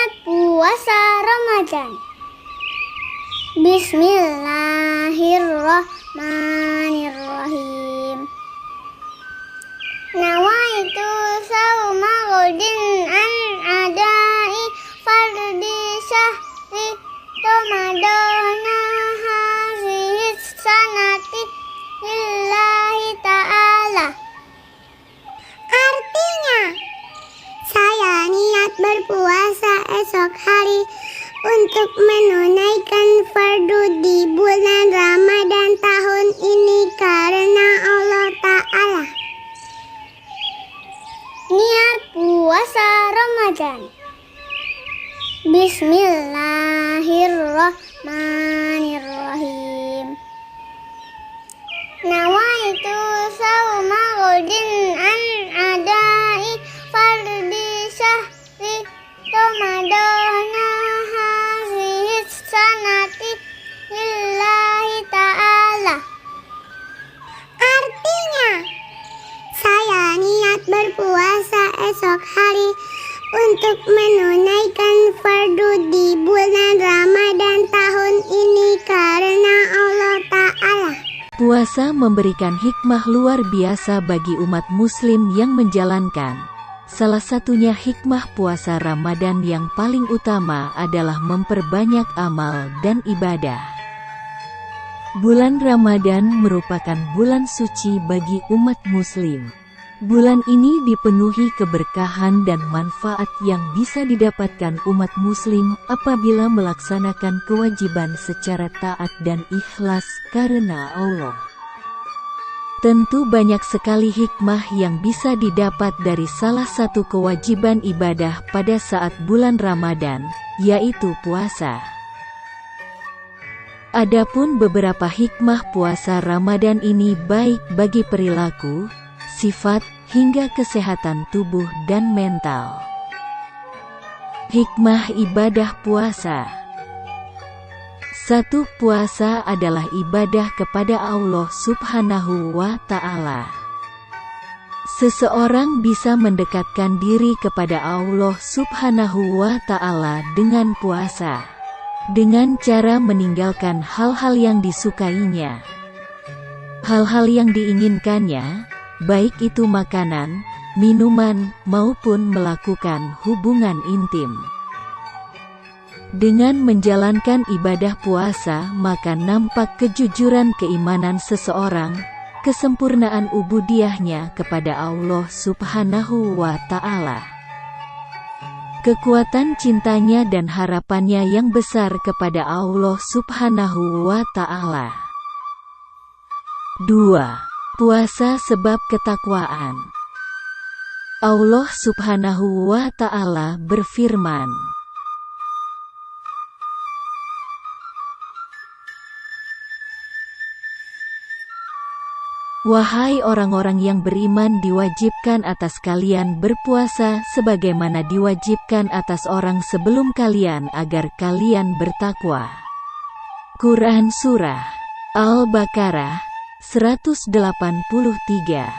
Niat puasa Ramadan. Bismillahirrahmanirrahim. Nawaitu sauma ghadin an adai fardi syahri Ramadana hazihi sanati lillahi ta'ala. Artinya, saya niat berpuasa esok hari untuk menunaikan fardu di bulan Ramadan tahun ini karena Allah Ta'ala. Niat puasa Ramadan. Bismillahirrahmanirrahim. Nawaitu sauma ghadin an adai fardi syahri Ramadana hazihi sanati lillahi ta'ala. Artinya, saya niat berpuasa esok hari untuk menunaikan fardu di bulan Ramadan tahun ini karena Allah Ta'ala. Puasa memberikan hikmah luar biasa bagi umat muslim yang menjalankan. Salah satunya hikmah puasa Ramadan yang paling utama adalah memperbanyak amal dan ibadah. Bulan Ramadan merupakan bulan suci bagi umat muslim. Bulan ini dipenuhi keberkahan dan manfaat yang bisa didapatkan umat muslim apabila melaksanakan kewajiban secara taat dan ikhlas karena Allah. Tentu banyak sekali hikmah yang bisa didapat dari salah satu kewajiban ibadah pada saat bulan Ramadan, yaitu puasa. Adapun beberapa hikmah puasa Ramadan ini baik bagi perilaku, sifat, hingga kesehatan tubuh dan mental. Hikmah ibadah puasa. 1. Puasa adalah ibadah kepada Allah Subhanahu wa Ta'ala. Seseorang bisa mendekatkan diri kepada Allah Subhanahu wa Ta'ala dengan puasa, dengan cara meninggalkan hal-hal yang disukainya, hal-hal yang diinginkannya, baik itu makanan, minuman, maupun melakukan hubungan intim. Dengan menjalankan ibadah puasa, maka nampak kejujuran keimanan seseorang, kesempurnaan ubudiyahnya kepada Allah Subhanahu wa Ta'ala, kekuatan cintanya dan harapannya yang besar kepada Allah Subhanahu wa Ta'ala. 2. Puasa sebab ketakwaan. Allah Subhanahu wa Ta'ala berfirman, "Wahai orang-orang yang beriman, diwajibkan atas kalian berpuasa sebagaimana diwajibkan atas orang sebelum kalian agar kalian bertakwa." Quran Surah Al-Baqarah 183.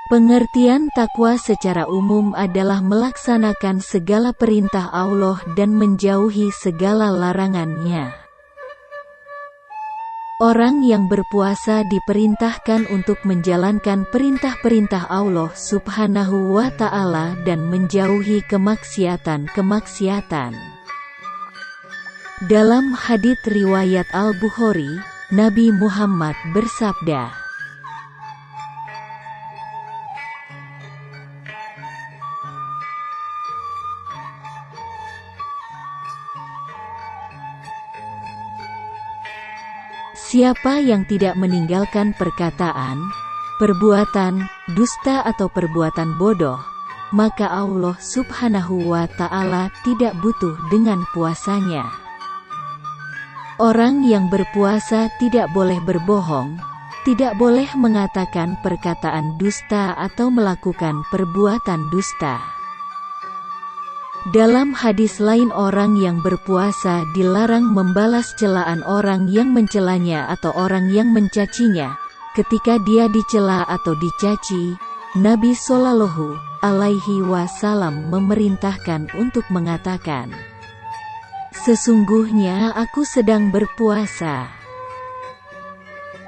Pengertian takwa secara umum adalah melaksanakan segala perintah Allah dan menjauhi segala larangannya. Orang yang berpuasa diperintahkan untuk menjalankan perintah-perintah Allah Subhanahu wa Ta'ala dan menjauhi kemaksiatan-kemaksiatan. Dalam hadits riwayat Al-Bukhari, Nabi Muhammad bersabda, "Siapa yang tidak meninggalkan perkataan, perbuatan, dusta atau perbuatan bodoh, maka Allah Subhanahu wa Ta'ala tidak butuh dengan puasanya." Orang yang berpuasa tidak boleh berbohong, tidak boleh mengatakan perkataan dusta atau melakukan perbuatan dusta. Dalam hadis lain, orang yang berpuasa dilarang membalas celaan orang yang mencelanya atau orang yang mencacinya. Ketika dia dicela atau dicaci, Nabi Shallallahu alaihi wasallam memerintahkan untuk mengatakan, "Sesungguhnya aku sedang berpuasa."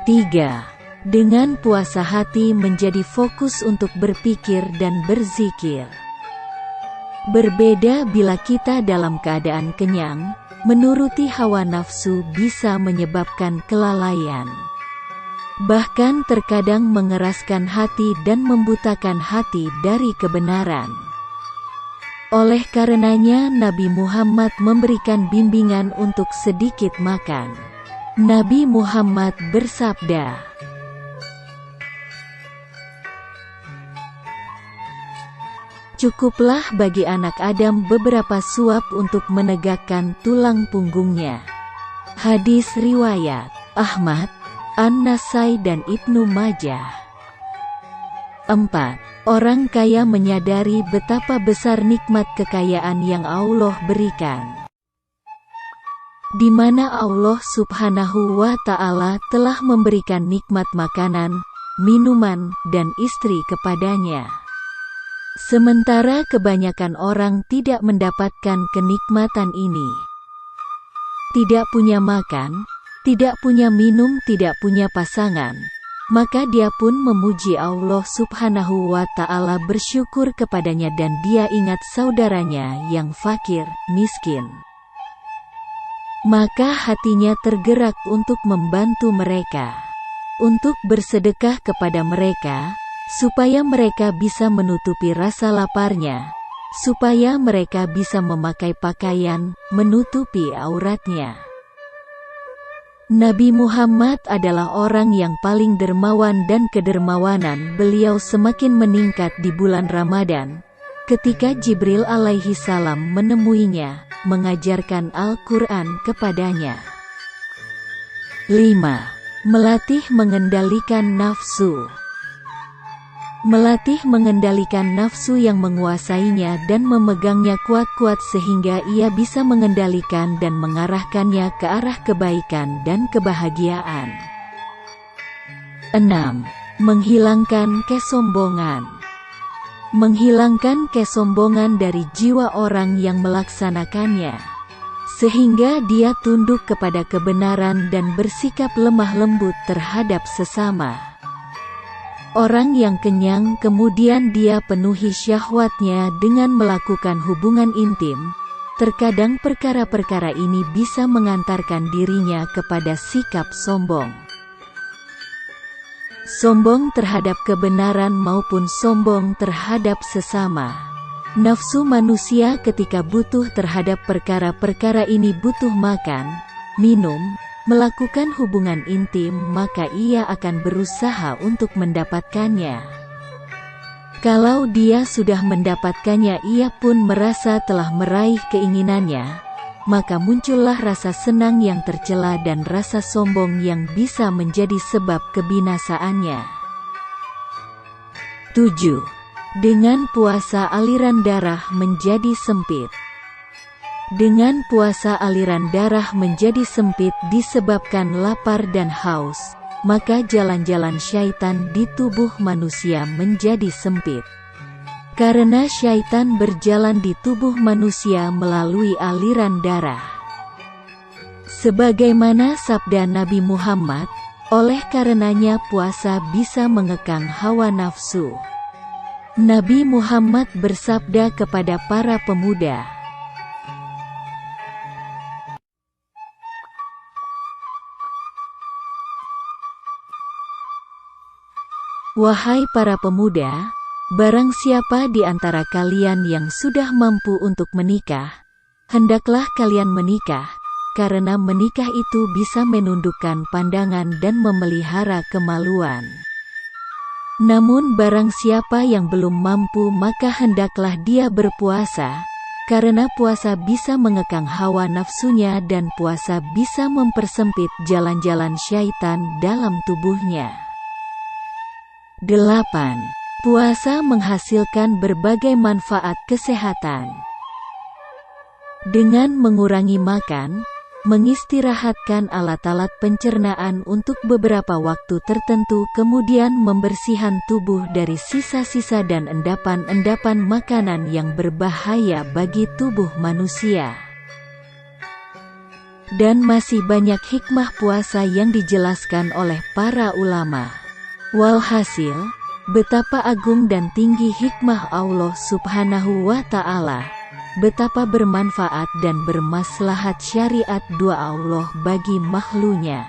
3. Dengan puasa hati menjadi fokus untuk berpikir dan berzikir. Berbeda bila kita dalam keadaan kenyang, menuruti hawa nafsu bisa menyebabkan kelalaian. Bahkan terkadang mengeraskan hati dan membutakan hati dari kebenaran. Oleh karenanya Nabi Muhammad memberikan bimbingan untuk sedikit makan. Nabi Muhammad bersabda, "Cukuplah bagi anak Adam beberapa suap untuk menegakkan tulang punggungnya." Hadis riwayat Ahmad, An-Nasai dan Ibnu Majah. 4. Orang kaya menyadari betapa besar nikmat kekayaan yang Allah berikan, di mana Allah Subhanahu wa Ta'ala telah memberikan nikmat makanan, minuman, dan istri kepadanya. Sementara kebanyakan orang tidak mendapatkan kenikmatan ini. Tidak punya makan, tidak punya minum, tidak punya pasangan, maka dia pun memuji Allah Subhanahu wa Ta'ala, bersyukur kepadanya, dan dia ingat saudaranya yang fakir, miskin. Maka hatinya tergerak untuk membantu mereka, untuk bersedekah kepada mereka, supaya mereka bisa menutupi rasa laparnya, supaya mereka bisa memakai pakaian, menutupi auratnya. Nabi Muhammad adalah orang yang paling dermawan dan kedermawanan beliau semakin meningkat di bulan Ramadan, ketika Jibril alaihi salam menemuinya, mengajarkan Al-Quran kepadanya. 5. Melatih mengendalikan nafsu. Melatih mengendalikan nafsu yang menguasainya dan memegangnya kuat-kuat sehingga ia bisa mengendalikan dan mengarahkannya ke arah kebaikan dan kebahagiaan. 6. Menghilangkan kesombongan. Menghilangkan kesombongan dari jiwa orang yang melaksanakannya, sehingga dia tunduk kepada kebenaran dan bersikap lemah lembut terhadap sesama. Orang yang kenyang kemudian dia penuhi syahwatnya dengan melakukan hubungan intim. Terkadang perkara-perkara ini bisa mengantarkan dirinya kepada sikap sombong. Sombong terhadap kebenaran maupun sombong terhadap sesama. Nafsu manusia ketika butuh terhadap perkara-perkara ini, butuh makan, minum, melakukan hubungan intim, maka ia akan berusaha untuk mendapatkannya. Kalau dia sudah mendapatkannya, ia pun merasa telah meraih keinginannya, maka muncullah rasa senang yang tercela dan rasa sombong yang bisa menjadi sebab kebinasaannya. 7. Dengan puasa aliran darah menjadi sempit. Dengan puasa aliran darah menjadi sempit disebabkan lapar dan haus, maka jalan-jalan syaitan di tubuh manusia menjadi sempit. Karena syaitan berjalan di tubuh manusia melalui aliran darah. Sebagaimana sabda Nabi Muhammad, oleh karenanya puasa bisa mengekang hawa nafsu. Nabi Muhammad bersabda kepada para pemuda, "Wahai para pemuda, barang siapa di antara kalian yang sudah mampu untuk menikah, hendaklah kalian menikah, karena menikah itu bisa menundukkan pandangan dan memelihara kemaluan. Namun barang siapa yang belum mampu, maka hendaklah dia berpuasa, karena puasa bisa mengekang hawa nafsunya dan puasa bisa mempersempit jalan-jalan syaitan dalam tubuhnya." 8. Puasa menghasilkan berbagai manfaat kesehatan. Dengan mengurangi makan, mengistirahatkan alat-alat pencernaan untuk beberapa waktu tertentu, kemudian membersihkan tubuh dari sisa-sisa dan endapan-endapan makanan yang berbahaya bagi tubuh manusia. Dan masih banyak hikmah puasa yang dijelaskan oleh para ulama. Walhasil, betapa agung dan tinggi hikmah Allah Subhanahu wa Ta'ala. Betapa bermanfaat dan bermaslahat syariat dua Allah bagi makhluknya.